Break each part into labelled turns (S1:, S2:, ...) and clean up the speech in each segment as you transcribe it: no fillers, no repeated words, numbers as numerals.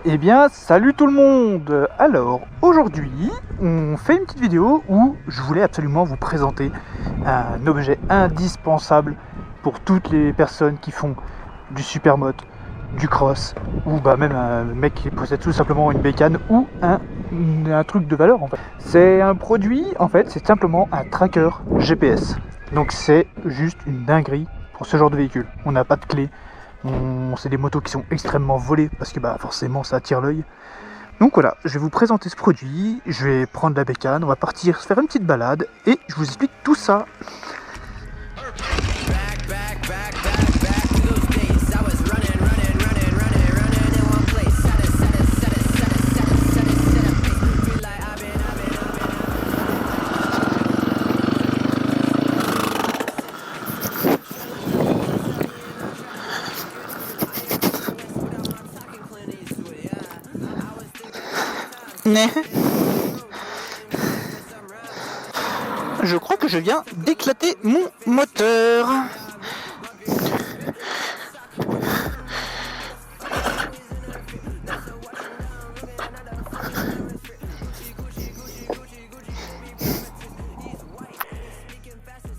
S1: Eh bien, salut tout le monde! Alors, aujourd'hui, on fait une petite vidéo où je voulais absolument vous présenter un objet indispensable pour toutes les personnes qui font du supermoto, du cross, ou bah même un mec qui possède tout simplement une bécane ou un truc de valeur en fait. C'est un produit, en fait, c'est simplement un tracker GPS. Donc c'est juste une dinguerie pour ce genre de véhicule. On n'a pas de clé. C'est des motos qui sont extrêmement volées parce que bah forcément ça attire l'œil. Donc voilà, je vais vous présenter ce produit, je vais prendre la bécane, on va partir se faire une petite balade et je vous explique tout ça. Je crois que je viens d'éclater mon moteur.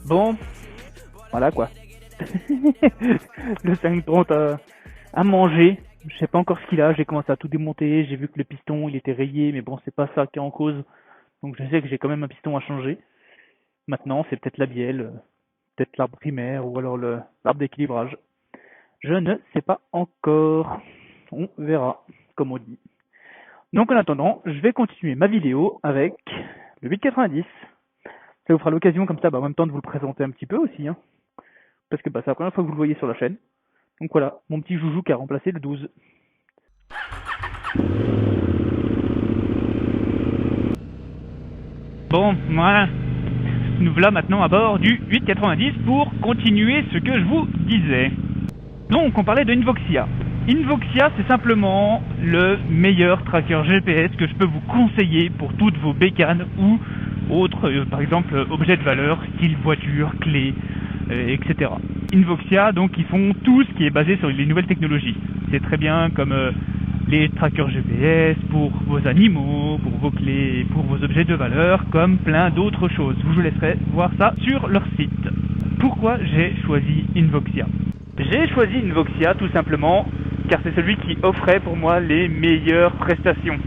S2: Bon, voilà quoi. Le 530 à manger. Je sais pas encore ce qu'il a, j'ai commencé à tout démonter, j'ai vu que le piston il était rayé, mais bon c'est pas ça qui est en cause. Donc je sais que j'ai quand même un piston à changer. Maintenant c'est peut-être la bielle, peut-être l'arbre primaire ou alors l'arbre d'équilibrage. Je ne sais pas encore. On verra, comme on dit. Donc en attendant, je vais continuer ma vidéo avec le 890. Ça vous fera l'occasion comme ça, en même temps de vous le présenter un petit peu aussi, hein. Parce que c'est la première fois que vous le voyez sur la chaîne. Donc voilà, mon petit joujou qui a remplacé le 12. Bon, voilà. Nous voilà maintenant à bord du 890 pour continuer ce que je vous disais. Donc on parlait de Invoxia. Invoxia, c'est simplement le meilleur tracker GPS que je peux vous conseiller pour toutes vos bécanes ou autres, par exemple, objets de valeur, style voiture, clé, etc. Invoxia, donc, ils font tout ce qui est basé sur les nouvelles technologies. C'est très bien comme les trackers GPS pour vos animaux, pour vos clés, pour vos objets de valeur, comme plein d'autres choses. Je vous laisserai voir ça sur leur site. Pourquoi j'ai choisi Invoxia ? J'ai choisi Invoxia tout simplement car c'est celui qui offrait pour moi les meilleures prestations.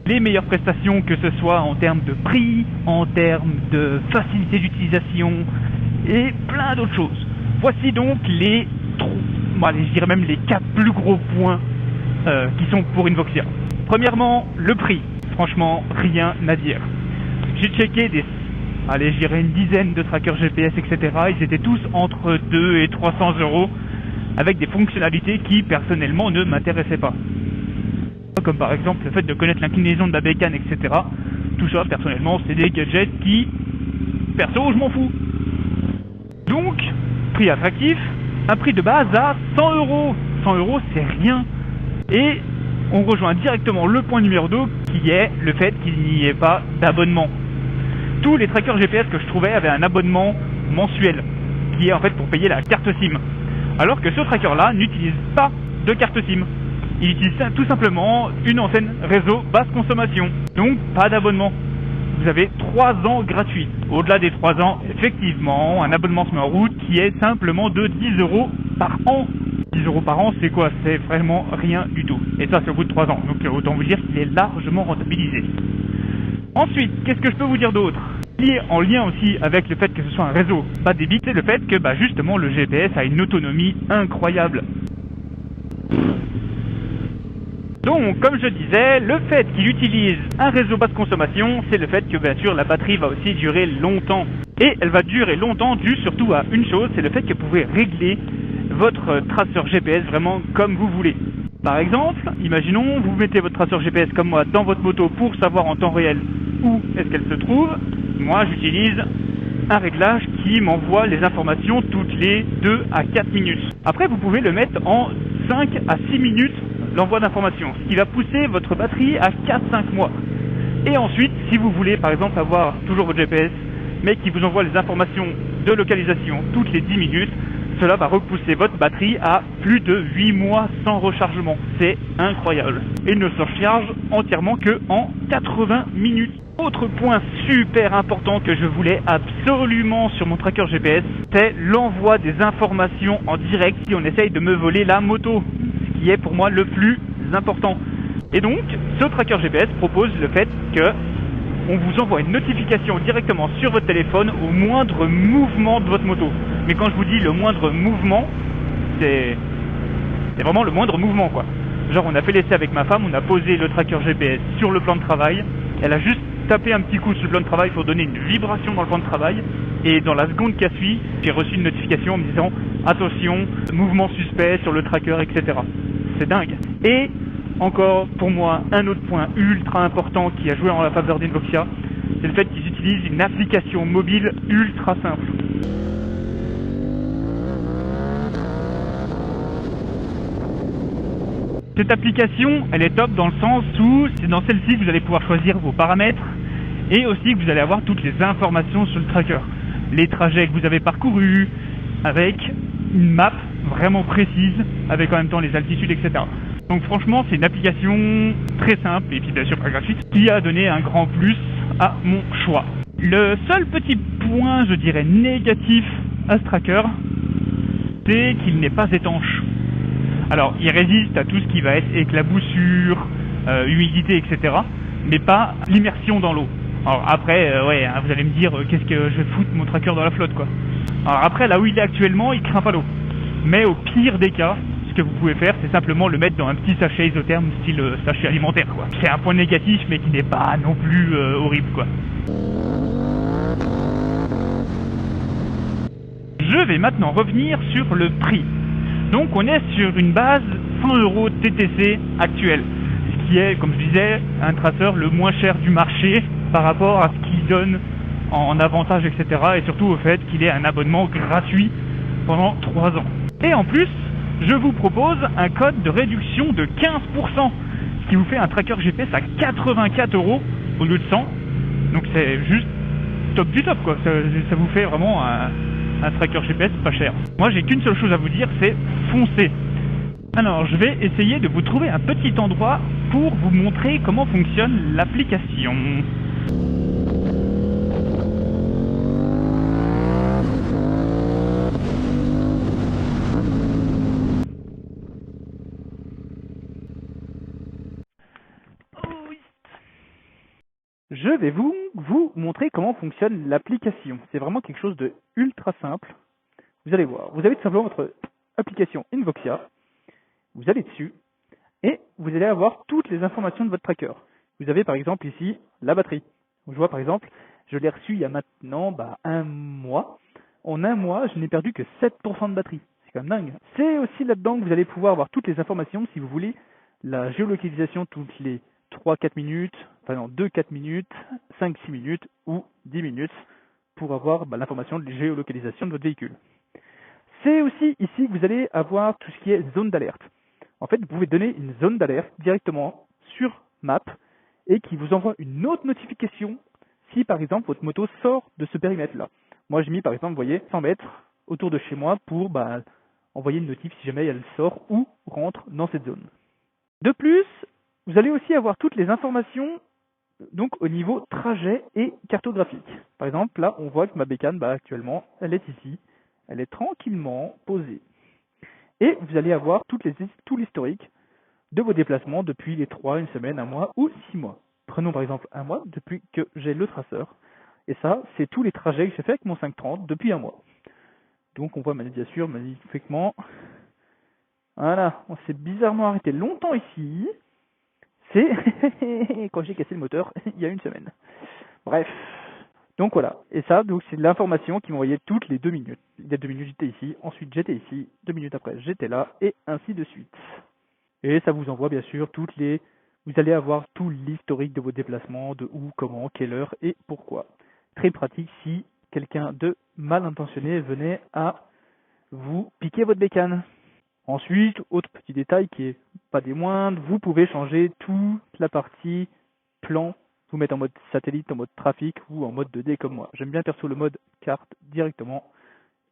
S2: Les meilleures prestations, que ce soit en termes de prix, en termes de facilité d'utilisation et plein d'autres choses. Voici donc je dirais même les 4 plus gros points qui sont pour Invoxia. Premièrement, le prix. Franchement, rien à dire. J'ai checké je dirais une dizaine de trackers GPS, etc. Ils étaient tous entre 2 et 300 euros avec des fonctionnalités qui personnellement ne m'intéressaient pas. Comme par exemple le fait de connaître l'inclinaison de la bécane, etc. Tout ça, personnellement, c'est des gadgets qui, perso, je m'en fous. Donc, prix attractif, un prix de base à 100 euros. 100 euros, c'est rien. Et on rejoint directement le point numéro 2, qui est le fait qu'il n'y ait pas d'abonnement. Tous les trackers GPS que je trouvais avaient un abonnement mensuel, qui est en fait pour payer la carte SIM. Alors que ce tracker-là n'utilise pas de carte SIM. Il utilise tout simplement une antenne réseau basse consommation. Donc pas d'abonnement. Vous avez 3 ans gratuits. Au-delà des 3 ans, effectivement, un abonnement se met en route qui est simplement de 10 euros par an. 10 euros par an, c'est quoi? C'est vraiment rien du tout. Et ça, c'est au bout de 3 ans. Donc autant vous dire qu'il est largement rentabilisé. Ensuite, qu'est-ce que je peux vous dire d'autre? En lien aussi avec le fait que ce soit un réseau bas débit, c'est le fait que justement le GPS a une autonomie incroyable. Donc, comme je disais, le fait qu'il utilise un réseau basse consommation, c'est le fait que bien sûr la batterie va aussi durer longtemps. Et elle va durer longtemps dû surtout à une chose, c'est le fait que vous pouvez régler votre traceur GPS vraiment comme vous voulez. Par exemple, imaginons, vous mettez votre traceur GPS comme moi dans votre moto pour savoir en temps réel où est-ce qu'elle se trouve. Moi, j'utilise un réglage qui m'envoie les informations toutes les 2 à 4 minutes. Après, vous pouvez le mettre en 5 à 6 minutes l'envoi d'informations, ce qui va pousser votre batterie à 4-5 mois. Et ensuite, si vous voulez par exemple avoir toujours votre GPS, mais qui vous envoie les informations de localisation toutes les 10 minutes, cela va repousser votre batterie à plus de 8 mois sans rechargement. C'est incroyable. Et ne se recharge entièrement que en 80 minutes. Autre point super important que je voulais absolument sur mon tracker GPS, c'est l'envoi des informations en direct si on essaye de me voler la moto, ce qui est pour moi le plus important. Et donc, ce tracker GPS propose le fait que on vous envoie une notification directement sur votre téléphone au moindre mouvement de votre moto. Mais quand je vous dis le moindre mouvement, c'est vraiment le moindre mouvement, quoi. Genre, on a fait l'essai avec ma femme, on a posé le tracker GPS sur le plan de travail, elle a juste tapé un petit coup sur le plan de travail pour donner une vibration dans le plan de travail, et dans la seconde qui a suivi, j'ai reçu une notification en me disant attention, mouvement suspect sur le tracker, etc. C'est dingue. Et encore, pour moi, un autre point ultra important qui a joué en la faveur d'Invoxia, c'est le fait qu'ils utilisent une application mobile ultra simple. Cette application, elle est top dans le sens où c'est dans celle-ci que vous allez pouvoir choisir vos paramètres et aussi que vous allez avoir toutes les informations sur le tracker. Les trajets que vous avez parcourus, avec une map vraiment précise, avec en même temps les altitudes, etc. Donc franchement, c'est une application très simple et puis bien sûr pas gratuite qui a donné un grand plus à mon choix. Le seul petit point, je dirais, négatif à ce tracker, c'est qu'il n'est pas étanche. Alors, il résiste à tout ce qui va être éclaboussure, humidité, etc. Mais pas l'immersion dans l'eau. Alors après, ouais, hein, vous allez me dire, qu'est-ce que je vais foutre mon tracker dans la flotte, quoi. Alors après, là où il est actuellement, il craint pas l'eau. Mais au pire des cas, ce que vous pouvez faire, c'est simplement le mettre dans un petit sachet isotherme, style sachet alimentaire, quoi. C'est un point négatif, mais qui n'est pas non plus horrible, quoi. Je vais maintenant revenir sur le prix. Donc on est sur une base 100 € TTC actuelle, ce qui est, comme je disais, un traceur le moins cher du marché par rapport à ce qu'il donne en avantage, etc. Et surtout au fait qu'il ait un abonnement gratuit pendant 3 ans. Et en plus, je vous propose un code de réduction de 15%, ce qui vous fait un tracker GPS à 84 € au lieu de 100. Donc c'est juste top du top, quoi. Ça vous fait vraiment un tracker GPS pas cher. Moi j'ai qu'une seule chose à vous dire, c'est foncez. Alors je vais essayer de vous trouver un petit endroit pour vous montrer comment fonctionne l'application. Je vais vous montrer comment fonctionne l'application. C'est vraiment quelque chose de ultra simple. Vous allez voir. Vous avez tout simplement votre application Invoxia. Vous allez dessus et vous allez avoir toutes les informations de votre tracker. Vous avez par exemple ici la batterie. Je vois par exemple, je l'ai reçu il y a maintenant un mois. En un mois, je n'ai perdu que 7% de batterie. C'est quand même dingue. C'est aussi là-dedans que vous allez pouvoir avoir toutes les informations si vous voulez la géolocalisation toutes les 3-4 minutes, enfin non, 2-4 minutes, 5-6 minutes ou 10 minutes pour avoir l'information de géolocalisation de votre véhicule. C'est aussi ici que vous allez avoir tout ce qui est zone d'alerte. En fait, vous pouvez donner une zone d'alerte directement sur Map et qui vous envoie une autre notification si par exemple votre moto sort de ce périmètre-là. Moi j'ai mis par exemple, vous voyez, 100 mètres autour de chez moi pour envoyer une notif si jamais elle sort ou rentre dans cette zone. De plus, vous allez aussi avoir toutes les informations donc au niveau trajet et cartographique. Par exemple, là on voit que ma bécane, actuellement, elle est ici. Elle est tranquillement posée. Et vous allez avoir tout l'historique de vos déplacements depuis les 3, une semaine, un mois ou 6 mois. Prenons par exemple un mois depuis que j'ai le traceur. Et ça, c'est tous les trajets que j'ai fait avec mon 530 depuis un mois. Donc on voit bien sûr magnifiquement. Voilà, on s'est bizarrement arrêté longtemps ici. C'est quand j'ai cassé le moteur il y a une semaine. Bref. Donc voilà, et ça, donc c'est de l'information qui m'envoyait toutes les 2 minutes. Il y a 2 minutes, j'étais ici, ensuite j'étais ici, 2 minutes après, j'étais là, et ainsi de suite. Et ça vous envoie bien sûr vous allez avoir tout l'historique de vos déplacements, de où, comment, quelle heure et pourquoi. Très pratique si quelqu'un de mal intentionné venait à vous piquer votre bécane. Ensuite, autre petit détail qui est pas des moindres, vous pouvez changer toute la partie plan, vous mettre en mode satellite, en mode trafic ou en mode 2D comme moi. J'aime bien perso le mode carte directement,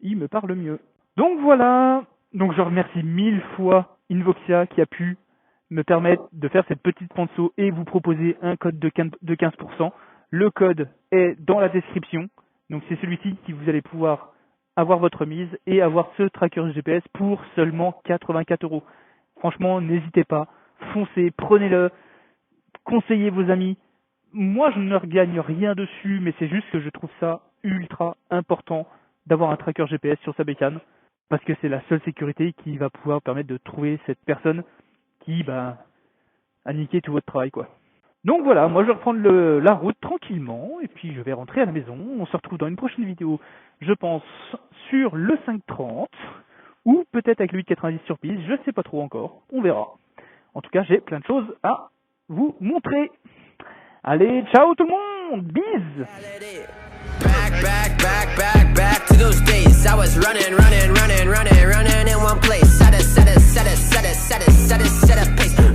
S2: il me parle mieux. Donc voilà, donc je remercie 1000 fois Invoxia qui a pu me permettre de faire cette petite sponsor et vous proposer un code de 15%. Le code est dans la description, donc c'est celui-ci qui vous allez pouvoir avoir votre mise et avoir ce tracker GPS pour seulement 84 €. Franchement, n'hésitez pas, foncez, prenez-le, conseillez vos amis. Moi, je ne gagne rien dessus, mais c'est juste que je trouve ça ultra important d'avoir un tracker GPS sur sa bécane, parce que c'est la seule sécurité qui va pouvoir permettre de trouver cette personne qui a niqué tout votre travail, quoi. Donc voilà, moi je vais reprendre la route tranquillement, et puis je vais rentrer à la maison. On se retrouve dans une prochaine vidéo, je pense, sur le 530, ou peut-être avec le 890 sur piste, je sais pas trop encore, on verra. En tout cas, j'ai plein de choses à vous montrer. Allez, ciao tout le monde, bise. Back to those days. I was running in one place. Set a pace.